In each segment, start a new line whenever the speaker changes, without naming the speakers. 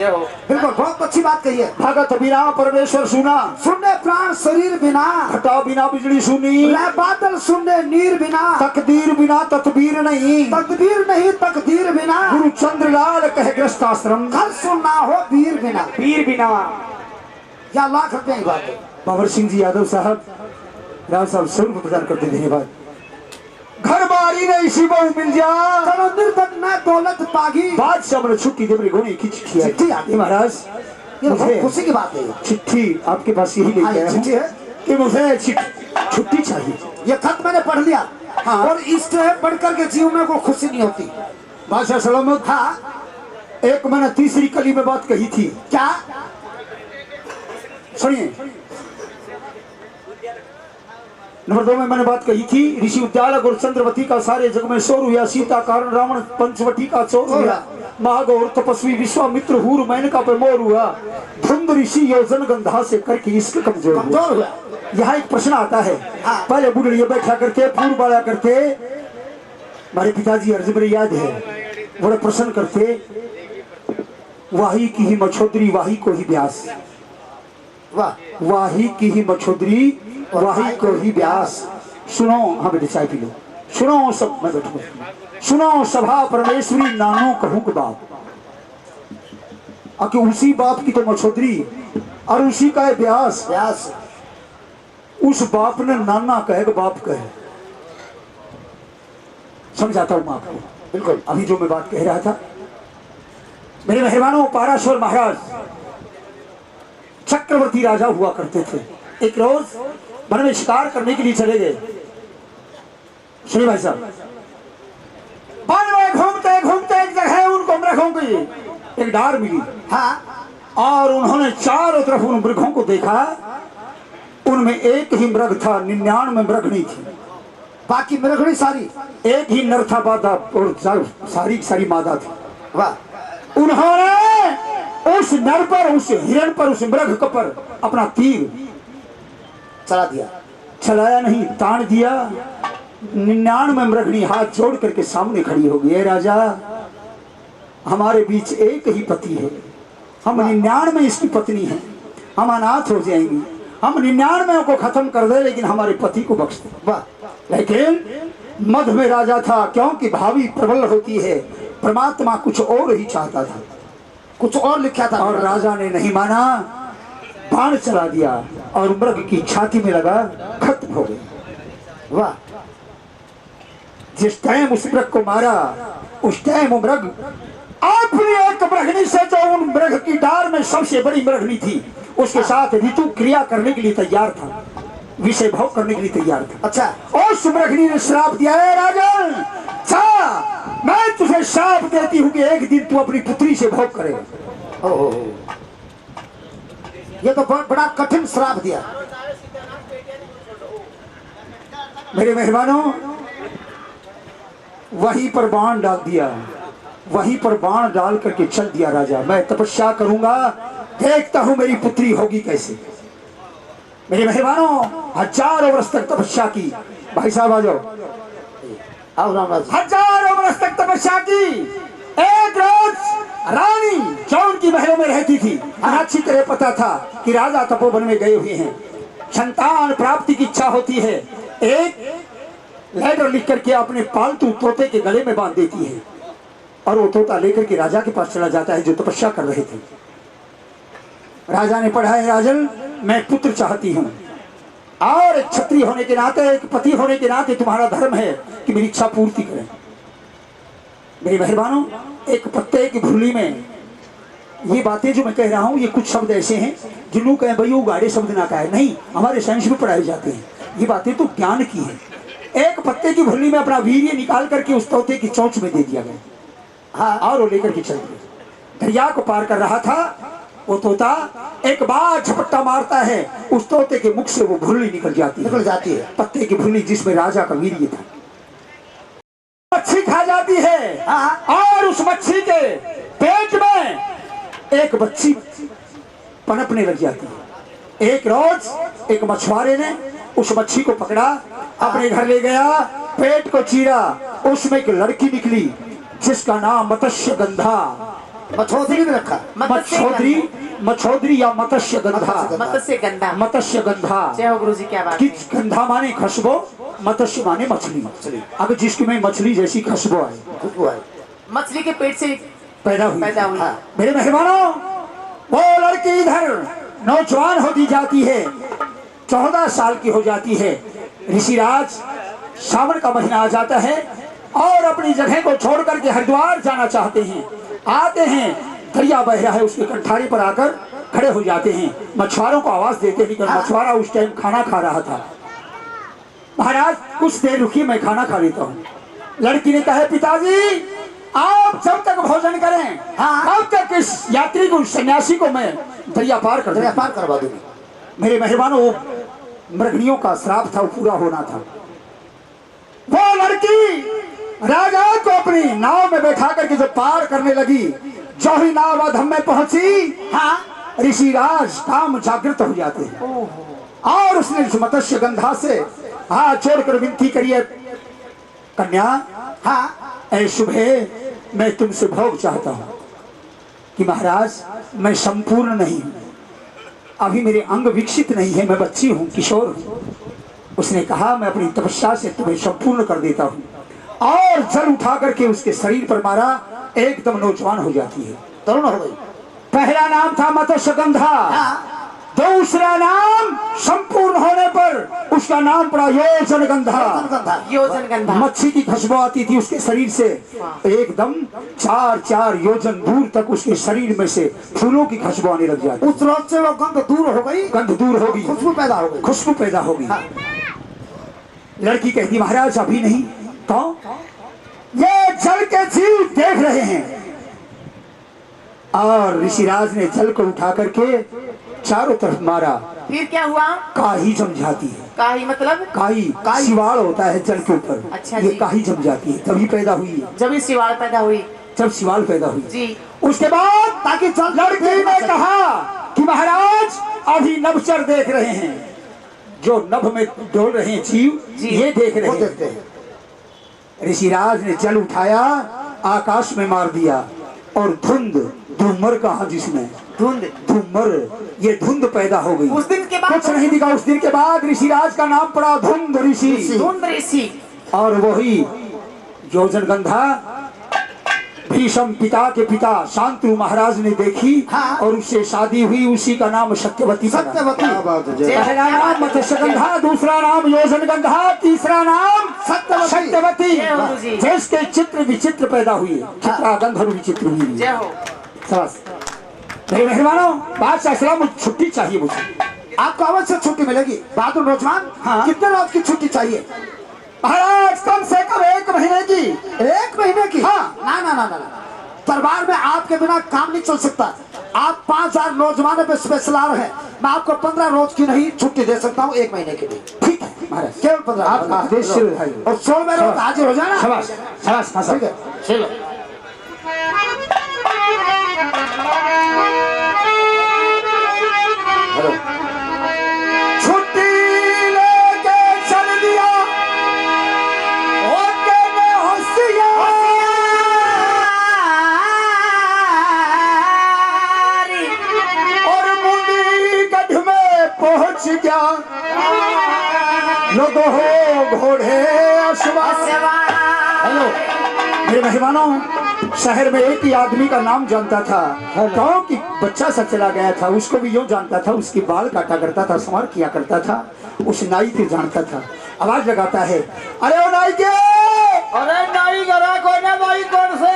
बिल्कुल बहुत अच्छी बात कही है।
भगत बिना परमेश्वर सुना,
सुनने प्राण शरीर बिना,
घटा बिना बिजली सुनी,
बादल सुनने नीर बिना,
तकदीर बिना तदबीर नहीं,
तकदीर नहीं तकदीर बिना,
गुरु चंद्रलाल कहे ग्रस्ताश्रम,
घर सुनना हो वीर बिना,
वीर बिना।
या लाख रुपए की बात है।
बाबर सिंह जी यादव साहब, राज साहब 100 रुपये प्रदान करते धन्यवाद। घर बारी नहीं इसी बहु मिल जा,
मंदिर तक न दौलत पागी,
बादशाह ने छुट्टी दे गोनी की चिट्ठी
चिट्ठी आती
महाराज।
ये बहुत खुशी की बात है।
चिट्ठी आपके पास यही लेके आया
चिट्ठी है
कि मुझे छुट्टी चाहिए।
ये खत मैंने पढ़ लिया। हाँ। और इससे बढ़कर के जीवन में कोई खुशी नहीं होती।
बादशाह सलामत।
हाँ।
एक मैंने तीसरी कली में बात कही थी,
क्या
सुनिए। नंबर 2 में मैंने बात कही थी, ऋषि उद्यालक और चंद्रवती का सारे जग में शोर हुआ, सीता कारण रावण पंचवटी का चोर हुआ, महागौर तपस्वी विश्वामित्र हूर मेनका पे मोर हुआ, धुंध ऋषि योजन गंधा से करके इश्क कमजोर हुआ। यहाँ एक प्रश्न आता है। पहले बुढ़िया बैठा करके पूर्व बाला करके, हमारे पिताजी अर्ज मेरे याद है, बड़े प्रश्न करते, वाही की ही मछोदरी वाही को ही व्यास, वाही की ही मछोदरी वाही को ही व्यास। सुनो, हाँ बेटे चाय पी लो, सुनो सब, मैं बैठू, सुनो सभा परमेश्वरी नानो कहूँ के बाप, आके उसी बाप की तो मछोदरी और उसी का है व्यास।
व्यास
उस बाप ने नाना कहे कि बाप कहे। समझाता हूं मैं आपको।
बिल्कुल
अभी जो मैं बात कह रहा था, मेरे मेहरबानों, पाराशर महाराज चक्रवर्ती राजा हुआ करते थे। एक रोज वन में शिकार करने के लिए चले गए। सुनिए भाई साहब, वन में घूमते घूमते एक जगह उनको मृगों की एक डार मिली।
हाँ।
और उन्होंने चारों तरफ उन मृगों को देखा, उनमें एक ही मृग था, 99 मृगनी थी,
बाकी मृगनी सारी,
एक ही नर था बाधा और सारी सारी मादा थी।
वाह।
उन्होंने उस नर पर, उस हिरण पर, उस मृग पर अपना तीर
चला दिया।
चलाया नहीं, तान दिया। 99 मृगनी हाथ जोड़ करके सामने खड़ी हो गई। राजा, हमारे बीच एक ही पति है, हम 99 इसकी पत्नी है, हम अनाथ हो जाएंगे, हम 99 को खत्म कर दे लेकिन हमारे पति को बख्श दे। वाह। लेकिन मध्य में राजा था, क्योंकि भावी प्रबल होती है, परमात्मा कुछ और ही चाहता था,
कुछ और लिखा था,
और राजा ने नहीं माना, बाण चला दिया और मृग की छाती में लगा, खत्म हो गई।
वाह।
जिस टाइम उस मृग को मारा, उस टाइम मृग अपनी एक मृगनी से, जो उन मृग की डार में सबसे बड़ी मृगनी थी, उसके साथ ऋतु क्रिया करने के लिए तैयार था, विषय भोग करने के लिए तैयार था।
अच्छा।
उस मृगनी ने श्राप दिया, है राजन, मैं तुझे श्राप देती हूँ कि एक दिन तू अपनी पुत्री से भोग करेगा।
ये तो बहुत बड़ा कठिन श्राप दिया।
मेरे मेहमानों, वहीं पर बाण डाल दिया, वहीं पर बाण डाल करके चल दिया राजा। मैं तपस्या करूंगा, देखता हूं मेरी पुत्री होगी कैसे। मेरे मेहमानों, हजारों वर्ष तक तपस्या की। भाई साहब आ जाओ। हजारों वर्ष तक तपस्या की। एक रोज रानी जो उनकी महलों में रहती थी, अच्छी तरह पता था कि राजा तपोवन में गए हुए हैं, संतान प्राप्ति की इच्छा होती है। एक लेटर लिख करके अपने पालतू तोते के गले में बांध देती है, और वो तोता लेकर के राजा के पास चला जाता है जो तपस्या कर रहे थे। राजा ने पढ़ा है, राजन, मैं पुत्र चाहती हूँ, और एक क्षत्रिय होने के नाते, एक पति होने के नाते तुम्हारा धर्म है कि मेरी इच्छा पूर्ति करें। मेरी मेहरबानों, एक पत्ते की भुरली में ये बातें जो मैं कह रहा हूँ, ये कुछ शब्द ऐसे हैं जिन्हों कहें भाई वो गाड़े शब्द ना कहे, नहीं, हमारे साइंस में पढ़ाए जाते हैं। ये बातें तो ज्ञान की है। एक पत्ते की भुरली में अपना वीर्य निकाल करके उस तोते की चोंच में दे दिया गया। हाँ, और वो लेकर के चल दिया। दरिया को पार कर रहा था वो तोता, एक बार झपट्टा मारता है, उस तोते के मुख से वो भुरली निकल जाती है, पत्ते की भुरली जिसमें राजा का वीर्य था। मच्छी खा जाती है, और उस मच्छी के पेट में एक बच्ची पनपने लग जाती है। एक रोज एक मछुआरे ने उस मच्छी को पकड़ा, अपने घर ले गया, पेट को चीरा, उसमें एक लड़की निकली जिसका नाम मत्स्य गंधा
मछोदरी भी रखा।
मछोदरी या मत्स्य गंधा।
मत्स्य गंधा।
मत्स्य गंधा।
जय हो गुरुजी, क्या बात है।
गंधा माने खुशबू, मत्स्य माने मछली। अगर जिसकी में मछली जैसी खुशबू आए,
मछली के पेट से
पैदा हुई।
हाँ।
मेरे मेहमानों, वो लड़की इधर नौजवान होती जाती है, 14 साल की हो जाती है। ऋषिराज सावन का महीना आ जाता है और अपनी जगह को छोड़ करके हरिद्वार जाना चाहते हैं। आते हैं, दरिया बह रहा है, उसके कंठारे पर आकर खड़े हो जाते हैं। मछुआरों को आवाज देते हैं, लेकिन मछुआरा उस टाइम खाना खा रहा था। महाराज कुछ देर रुकिए, मैं खाना खा लेता हूँ। लड़की ने कहा, पिताजी आप जब तक भोजन करें, तब तक इस यात्री को, सन्यासी को मैं दरिया पार करवा दूंगी। मेरे मेहमानों, वो मृगणियों का श्राप था, वो पूरा होना था। वो लड़की राजा को अपनी नाव में बैठा करके जब पार करने लगी, जो ही नाव अधम में पहुंची, ऋषिराज काम जागृत हो जाते हैं और उसने मत्स्य गंधा से हाथ जोड़कर विनती करी, कन्या, ऐ शुभे, मैं तुमसे भोग चाहता हूं कि महाराज मैं संपूर्ण नहीं हूं, अभी मेरे अंग विकसित नहीं है, मैं बच्ची हूं, किशोर हूं। उसने कहा, मैं अपनी तपस्या से तुम्हें संपूर्ण कर देता हूं। और जल उठा करके उसके शरीर पर मारा, एकदम नौजवान हो जाती है, तरुण हो गई। पहला नाम था मत्स्य गंधा, दूसरा नाम संपूर्ण होने पर उसका नाम पड़ा योजन गंधा।
योजन गंधा।
मच्छी की खुशबू आती थी उसके शरीर से, एकदम 4-4 योजन दूर तक उसके शरीर में से फूलों की खुशबू आने लग जाती।
उस रोज से वो गंध दूर हो गई, खुशबू पैदा हो गई।
लड़की कहती, महाराज अभी नहीं, तो ये जल के जीव देख रहे हैं। और ऋषिराज ने जल को उठा करके चारों तरफ मारा।
फिर क्या हुआ?
काही जम जाती है।
काही मतलब?
काही शिवाड़ होता है जल के ऊपर।
अच्छा,
ये काही जम जाती है, तभी पैदा हुई।
जब ये शिवाड़ पैदा हुई।
जब शिवाल पैदा हुई
जी।
उसके बाद ताकि लड़की ने कहा कि महाराज अभी नभचर देख रहे हैं, जो नभ में डोल रहे हैं जीव, ये देख रहे हैं। ऋषिराज ने जल उठाया, आकाश में मार दिया और धूमर कहा, जिसमें धूमर, ये धुंध पैदा हो गई।
उस दिन के बाद
कुछ नहीं दिखा। उस दिन के बाद ऋषिराज का नाम पड़ा धुंध ऋषि। और वही योजन गंधा भीष्म पिता के पिता शांतनु महाराज ने देखी और उससे शादी हुई, उसी का नाम सत्यवती। पहला नाम मत्स्यगंधा, दूसरा नाम योजन गंधा, तीसरा नाम सत्यवती, जिसके चित्र विचित्र पैदा हुए, चित्रा गंधर्व विचित्र हुई। मेरे मेहरबानों, बादशाह सलाम, छुट्टी चाहिए मुझे।
आपको अवश्य छुट्टी मिलेगी बहादुर नौजवान। कितने रोज की छुट्टी चाहिए?
महाराज कम से कम 1 महीने की।
1 महीने की? ना, दरबार में आपके बिना काम नहीं चल सकता। आप 5000 नौजवानों पे स्पेशल है, मैं आपको 15 रोज की नहीं छुट्टी दे सकता हूँ, 1 महीने के लिए।
ठीक है महाराज,
केवल 15।
आप आदेश
और 16वें रोज हाजिर हो जाना।
शाबाश शाबाश, ठीक है, चलो। छुट्टी लेके चल दिया, ओके में होशियार, और मुंडी गढ़ में पहुंच गया। लोगो हो घोड़े अश्वार। हेलो मेरे मेहमानों, शहर में एक ही आदमी का नाम जानता था, गांव की बच्चा सा चला गया था, उसको भी यूं जानता था, उसके बाल काटा करता था, संवार किया करता था, उस नाई को जानता था। आवाज लगाता है, अरे ओ नाई के,
अरे नाई घरा कौन है भाई? कौन से?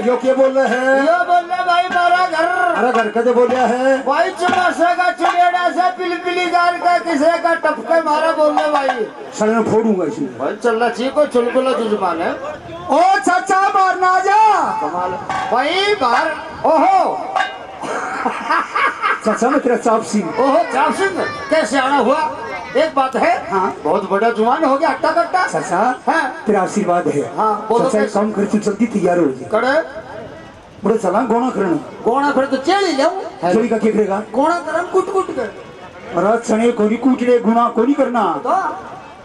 यो क्या बोल रहे हैं?
यो बोल रहे भाई मारा घर।
अरे घर कदे बोल रहा है
भाई? चुनासा का चुनेड़ा से पिलपिली गार का किसे का टपके मारा बोल रहे भाई।
साले में फोड़ूंगा इसमें।
भाई चलना चाहिए, कोई चुलबुला जुबान है।
ओ चाचा बाहर ना जा।
कमाल भाई, बाहर। ओहो
चाचा मैं तेरा चाप सिंह।
ओहो चाप सिंह, कैसे आना हुआ? एक बात है, बहुत बड़ा जुबान हो गया, अट्टा कट्टा।
चाचा तेरा आशीर्वाद है।
बोलो
चाचा एक काम कर, तू जल्दी तैयार हो जा।
करे
बड़े चला गोना करना।
गोना फिर तो चली जाऊं।
चली का क्या करेगा?
गोना करम कुट कुट कर।
अरे चने कोनी कूटने, गुना कोनी करना।
तो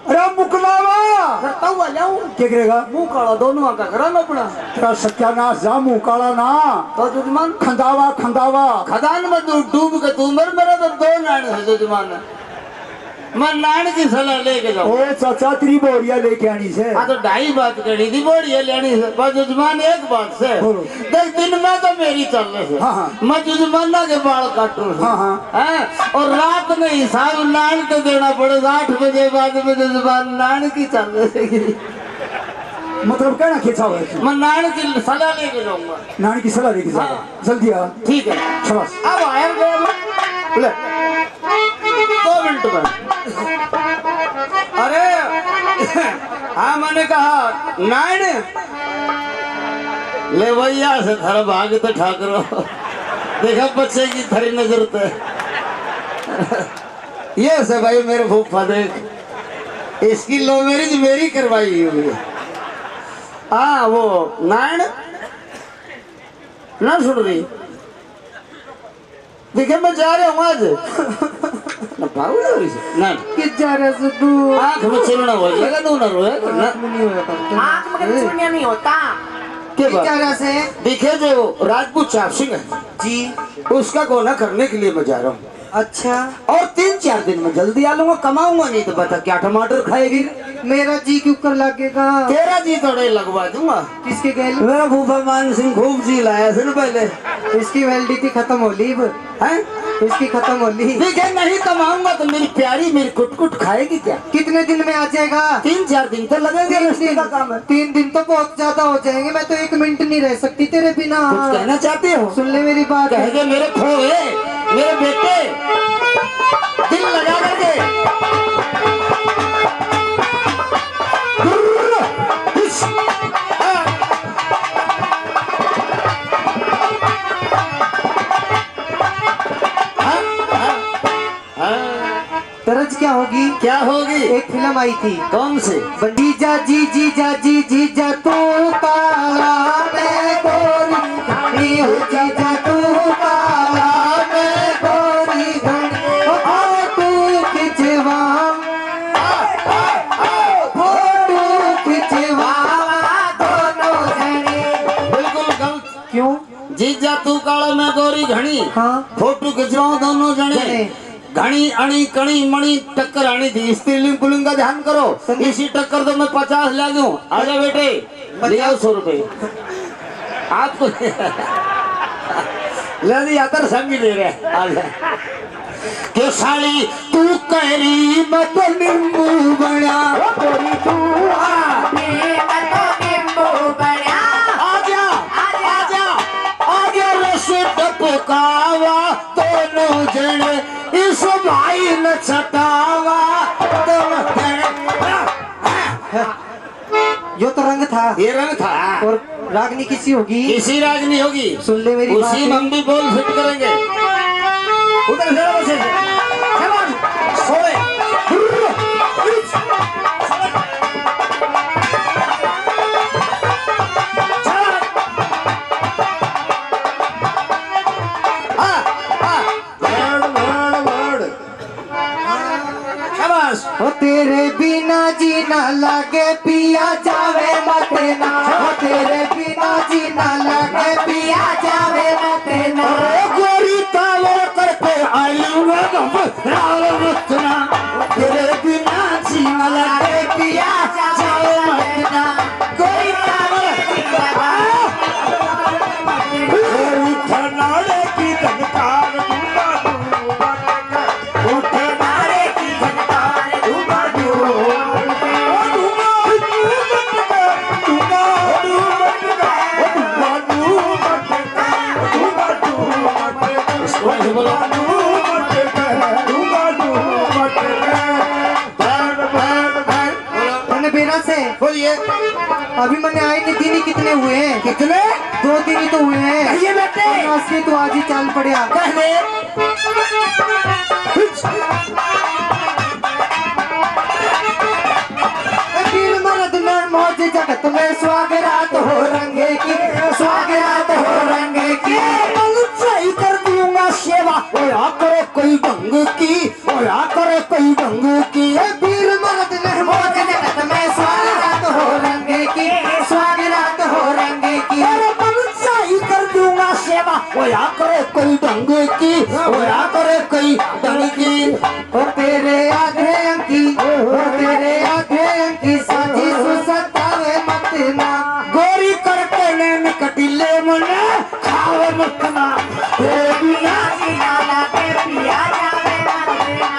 अरे मुकलावा
करता हुआ जाऊं
क्या करेगा?
मुंह काला दोनों का करा ना अपना
तेरा सत्यानाश जा मुंह काला ना
तो जुजमान
खंदावा खंदावा
खदान में डूब के तू मर मेरा तो 2 नान है जजमान मैं नान की सलाह लेके जाऊं।
ओ चाचा तेरी बोरिया लेके आनी से
हाँ तो 2.5 बात करी थी बढ़िया लेनी से बस जजमान एक बात से
बोलो।
देख दिन में तो मेरी चल रही है
हाँ, हाँ।
मैं जजमाना के बाल काटू
हाँ, हाँ।
हैं? और रात में हिसाब नान को देना पड़े 8 बजे बाद में जजमान नान की चल रही है।
मतलब कहना खींचा हुआ है
मैं नान की सलाह लेके जाऊंगा।
नानी की सलाह लेके जा
हाँ।
जल्दी आ
ठीक है
शाबाश
अब आया ले 2 मिनट में अरे हाँ मैंने कहा नाइन ले भैया से थर भाग तो ठाकरो देखा बच्चे की थरी नजर पे ये से भाई मेरे फूफा देख इसकी लो मैरिज मेरी करवाई हुई है। हाँ वो नाइन ना सुन रही देखे मैं जा रहा हूँ आज ना पागल हो रही से ना
किस जा रहा है तू
आँख में चिमड़ा हो जाएगा तू ना रोए ना
आँख में कभी चूड़ियाँ नहीं होता
के
किस जा
बात
रहा से
देखे जो राजपूत चाप सिंह है
जी
उसका कोना करने के लिए मैं जा रहा हूँ
अच्छा
और 3-4 दिन में जल्दी आ लूंगा कमाऊंगा नहीं तो बता क्या टमाटर खाएगी
मेरा जी क्यों कर लगेगा
तेरा जी थोड़े लगवा दूंगा।
किसके गैल
मेरा फूफा मान सिंह खूब जी लाया था ना पहले
इसकी वैलिडिटी खत्म हो ली
हैं
इसकी खत्म हो ली
देखे नहीं कमाऊंगा तो मेरी प्यारी मेरी कुट खाएगी क्या।
कितने दिन में आ जाएगा
3-4 दिन तो लगेंगे
3
रस्ते
दिन
का काम है।
3 दिन तो बहुत ज्यादा हो जाएंगे मैं तो 1 मिनट नहीं रह सकती तेरे बिना
कुछ कहना चाहते हो?
सुन ले मेरी बात
कहेंगे मेरे खोए मेरे बेटे दिल लगा करके
तरज क्या होगी
क्या होगी?
एक फिल्म आई थी
कौन से?
जीजा जी जीजा जी जीजा तू काला मैं गोरी घड़ी हो जीजा तू काला मैं गोरी घड़ी ओ तू खिंचवा फोटो खिंचवा दोनों जने
बिल्कुल गलत।
क्यों
जीजा तू काला मैं गोरी घनी
हाँ
फोटो खिंचवाओ दोनों जने घनी अणी कणी मणि टक्कर आनी थी स्त्रीलिंग पुलिंग का ध्यान करो इसी टक्कर तो मैं 50 ला दूं। आजा बेटे ले आओ 100 रुपए आपको ले दी आतर संगी दे रहे आजा के साली तू कहरी मत नींबू बना गोरी तू आजा आजा आजा रस टपकावा दोनों जने इस भाई न छटावा
यो तो रंग था
ये रंग था
और रागनी किसी होगी
इसी रागनी होगी
सुन ले मेरी बात
उसी में हम भी बोल फिट करेंगे उधर जरा बसे सोए
ओ तेरे बिना जीना लागे पिया जावे मते ना ओ तेरे बिना जीना लागे पिया जावे मते ना
गोरी तालो करके आलूंगा रावतना तेरे बिना जीना लगे पिया जावे मतना गोरी तालो उठनारे की धनकार उठनारे की धनकार
मैंने बेरा से
बोलिए
अभी मैंने आए नहीं दिन ही कितने हुए हैं
कितने
2 दिन ही तो हुए हैं
ये बेटे
असली तो आज ही चाल पड़ा
कहने
वीर मर्द में मौज जगत में स्वागरात हो रंगे की स्वागरात हो रंगे की
सही कर दूंगा सेवा ओया करे कोई ढंग की ओया करे कोई ढंग की
वीर मर्द में मौज
होया करे कई टंकी
ओ तेरे आधे अंकी ओ तेरे आधे अंकी साजी सुसतावे मत ना
गोरी करके नैन कटिले मने खावे मतना तेरे बिना
जीना लागे पिया जावे मत ना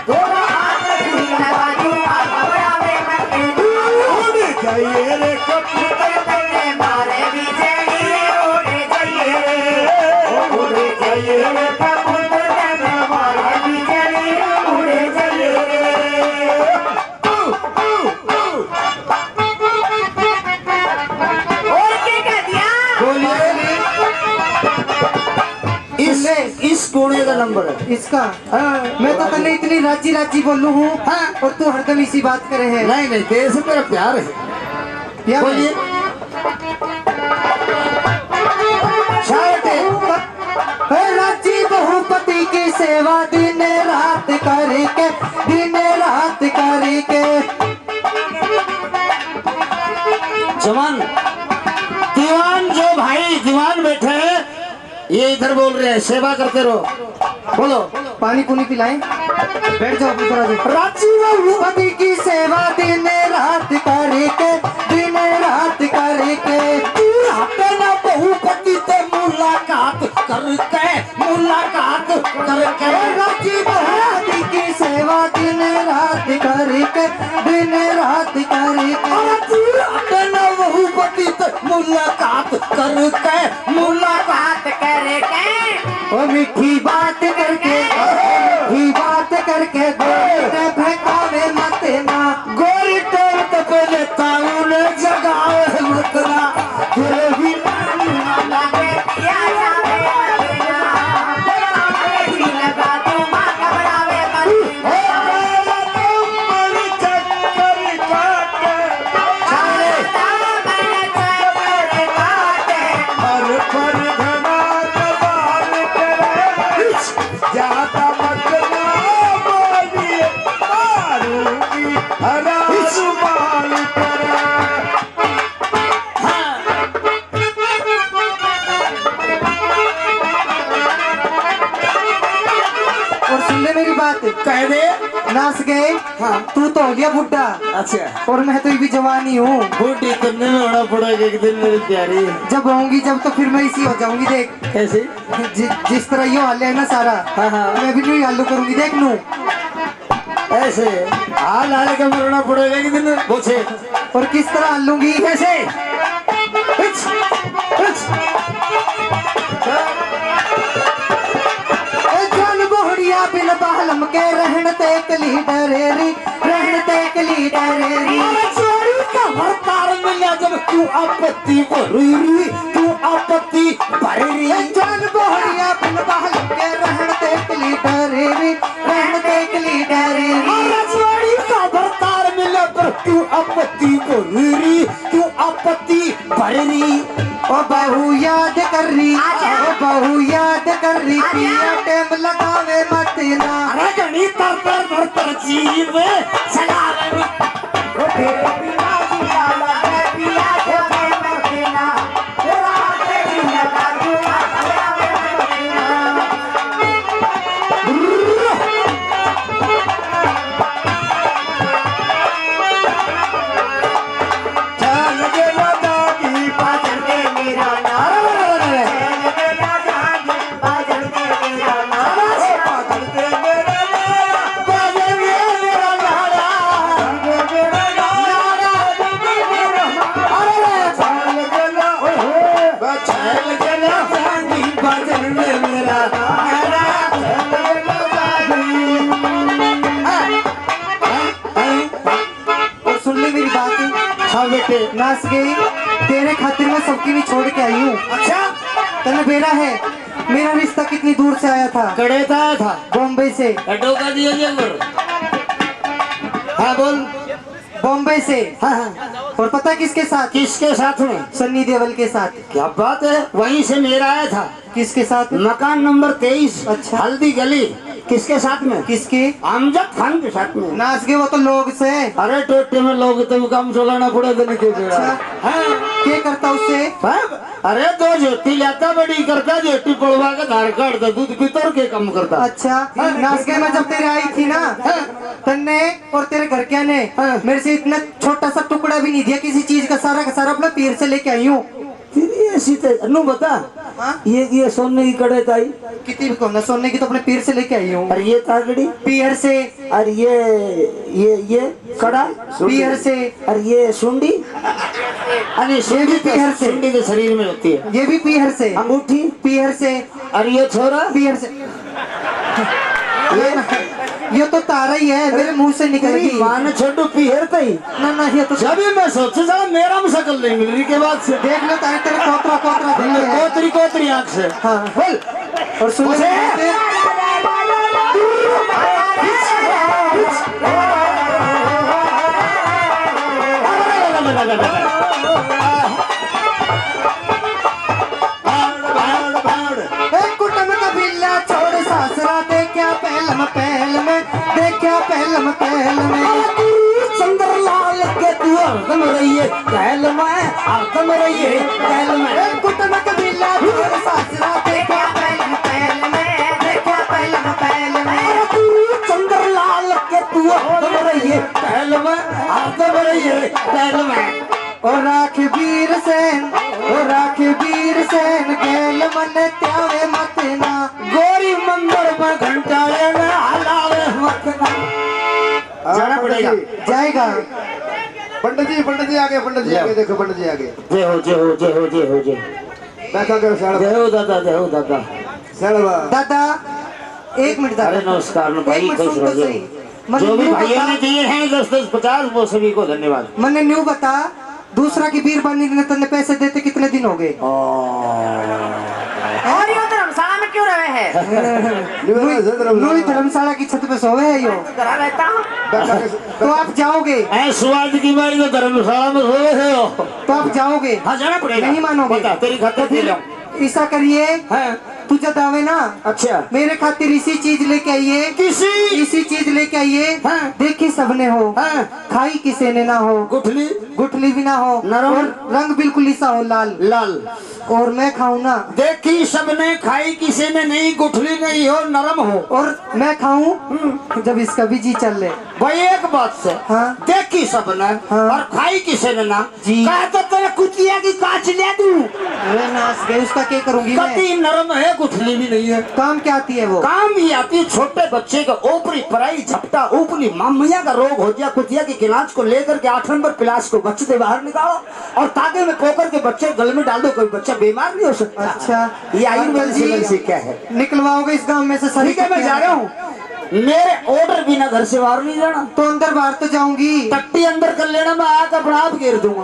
तोरा हाथ जीना बाजू आवे मत ना
उड़ जाइए रे कपूतर
तेरे मारे बिजली उड़ जाइए रे कबूतर तेरे मारे बिजली उड़ जाइए और क्या कह दिया
इस कोने का नंबर है
इसका मैं तो तने इतनी राजी राजी बोलू हूँ और तू हरदम इसी बात करे है
नहीं नहीं तेरे से मेरा प्यार है
क्या
बोलिए
राजी बहुपति की सेवा दिन रात करके
जवान दीवान जो भाई दीवान बैठे हैं ये इधर बोल रहे हैं सेवा करते रहो बोलो
पानी पुनी पिलाएं बैठ जाओ थोड़ा देर
राजी
बहुपति की सेवा दिन रात करके
ना बहुपति से मुलाकात करके
राजी बहुपति की सेवा दिन रात करके
ना बहुपति से मुलाकात
ओ मीठी बात करके गोरे फेंकावे मत ना
गोरी टोल तो पहले ताऊ ने जगावे मतना तेरे भी
और सुन ले मेरी बात
कह दे
नाच गए
हाँ।
तू तो हो गया बुड्ढा
अच्छा
और मैं तो भी जवानी हूँ
बूढ़ी करने में होना पड़ेगा एक दिन मेरी प्यारी
जब होंगी जब तो फिर मैं इसी हो जाऊंगी देख
कैसे
जिस तरह ये हाल है ना सारा
हाँ, हाँ।
मैं भी नहीं हालू करूंगी देख लू
ऐसे हाल हाल का मरना पड़ेगा एक दिन पूछे
और किस तरह हालूंगी
कैसे
जान बोहड़िया बिन बालम के रहन ते कली डरेरी
चोरी का भरतार मिला जब क्यों आपत्ति भरी क्यों आपत्ति भरी
जान बोहड़िया बिन बालम के रहन ते कली डरेरी
चोरी का भरतार मिला पर क्यों आपत्ति भरी क्यों आपत्ति भरी
ओ बहू याद कर रही पिया टेम लगावे मत ना
अरे गणी तर जीव चलावे
ओ तेरे बिना जिया लगे पिया टेम मत ना तेरा तेरी लगा दूंगा
चल के लदागी
बाजर के मेरा नाम बाजर के मेरा नाम
पागल के मेरा बाजे मेरा लाड़ा चल गया चांदी बाजन में मेरा
और सुन ले मेरी बात
हाँ बेटे
नाच गई तेरे खातिर मैं सबकी भी छोड़ के आई हूँ
अच्छा
तने बेरा है मेरा रिश्ता कितनी दूर से आया था
कड़े था
बॉम्बे से
डोका दिया जंगर हाँ बोल
बॉम्बे से
हाँ हाँ
और पता किसके साथ
किसके साथ में
सन्नी देओल के साथ
क्या बात है वहीं से मेरा आया था
किसके साथ
मकान नंबर 23
अच्छा।
हल्दी गली किसके साथ में?
किसकी?
अमजद खान के साथ में।
नाच के वो तो लोग से।
अरे टोटे में लोग तो काम चलाना पड़े तो नहीं
अच्छा। क्या करता उससे?
अरे दो जोटी लाता बड़ी करता, जोटी पड़वा के धार काटता, दूध पीता और के काम करता।
अच्छा। नाच के में जब तेरे आई थी ना, तन्ने और तेरे घर क्या ने मेरे से इतना छोटा सा टुकड़ा भी नहीं दिया किसी चीज का, सारा का सारा अपना पीर से लेके आई हूँ।
ऐसी नु बता।
हाँ?
ये सोने की कड़े ताई
कितनी भी कौन सोने की तो अपने पीर से लेके आई हूँ।
और ये तागड़ी
पीर से।
और ये कड़ा
पीर से।
और ये सुंडी, अरे सुंडी
पीहर से।
सुंडी के शरीर में होती है।
ये भी पीहर से।
अंगूठी
पीहर से।
और ये छोरा
पीहर से। ये तो तारा ही है, मेरे मुंह से निकल गई।
मान छोटू पीहर तई
ना ये तो
जब भी मैं सोचू साला मेरा में शकल नहीं मिल रही के बाद से
देख लो तारे तेरे कोतरा कोतरा दिल है।
कोतरी आंख से।
हाँ।
बोल
और सुन ले कुटम का बिल्ला छोड़ सासरा देखा पहलम पहल में, देखा पहलम पहल में।
चंद्रलाल के तू हरदम रहिए कहल में, हरदम रहिए कहल में।
कुटम का बिल्ला छोड़ सासरा देखा पहलम पहल में, देखा पहलम पहल में।
चंद्रलाल के तू हरदम रहिए कहल में, हरदम रहिए कहल में।
और राखबीर सेन, और राखबीर सेन गेल मन त्यावे मत ना,
गोरी मंदिर में घंटा लेना हलावे मत ना। जाना पड़ेगा।
जाएगा।
पंडित जी आगे, पंडित जी आगे, देखो पंडित जी आगे।
जय हो जय हो जय हो जय हो जय।
बैठा करो साड़ा।
जय हो दादा, जय हो दादा।
साड़ा
दादा एक मिनट दादा।
अरे नमस्कार
एक
भाई,
मिनट
खुश
सुन तो
रहो।
सही।
जो भी
न्यू
भाइयों ने
बता,
दिए हैं 10-10, 50 वो सभी को धन्यवाद।
मैंने न्यू बता, दूसरा की बीर बनने ने तन्ने पैसे देते कितने दिन हो गए?
और ये धर्मशाला में क्यों रहे हैं?
नूरी धर्मशाला की छत पे सोए है यो।
करा रहता हूँ।
तो आप जाओगे?
ऐ स्वाद की मारी तो धर्मशाला में सोए थे हो।
तो आप जाओगे?
हाँ जाना पड़ेगा।
नहीं मानोगे?
बता, तेरी खातिर दे लो।
ऐसा करिए,
हाँ
तुझे दावे ना
अच्छा
मेरे खातिर इसी चीज लेके आइए,
किसी
इसी चीज लेके आइए।
हाँ।
देखी सबने हो,
हाँ।
खाई किसी ने ना हो,
गुठली
गुठली भी ना हो,
नरम।
और रंग बिल्कुल ऐसा हो लाल,
लाल।
और मैं खाऊं ना,
देखी सबने खाई किसी ने नहीं, गुठली नहीं हो नरम हो।
और मैं खाऊं जब इसका भी जी चल ले।
भाई एक बात से
हाँ।
देखी सबने
हाँ।
और खाई किसी ने ना
जी।
कहा तो तेरे कुतिया की कांच ले दूं।
अरे नाच गए, उसका क्या करूंगी मैं?
कति नरम है, गुठली भी नहीं है।
काम क्या आती है वो?
काम ही आती है छोटे बच्चे का ऊपरी पराई झपटा ऊपरी मामिया का रोग हो गया, कुतिया के किलाज को लेकर के 8 नंबर पिलास को बच्चे से बाहर निकालो और तागे में पोकर के बच्चे गले में डाल दो, कोई बच्चा बीमार नहीं हो सकता।
अच्छा,
ये आयुर्वेद से क्या है?
निकलवाओगे इस गांव में से सभी?
ठीक है मैं जा रहा हूँ, मेरे ऑर्डर बिना घर से बाहर नहीं जाना।
तो अंदर बाहर तो जाऊंगी।
टट्टी अंदर कर लेना, मैं आकर अपना आप घेर दूंगा।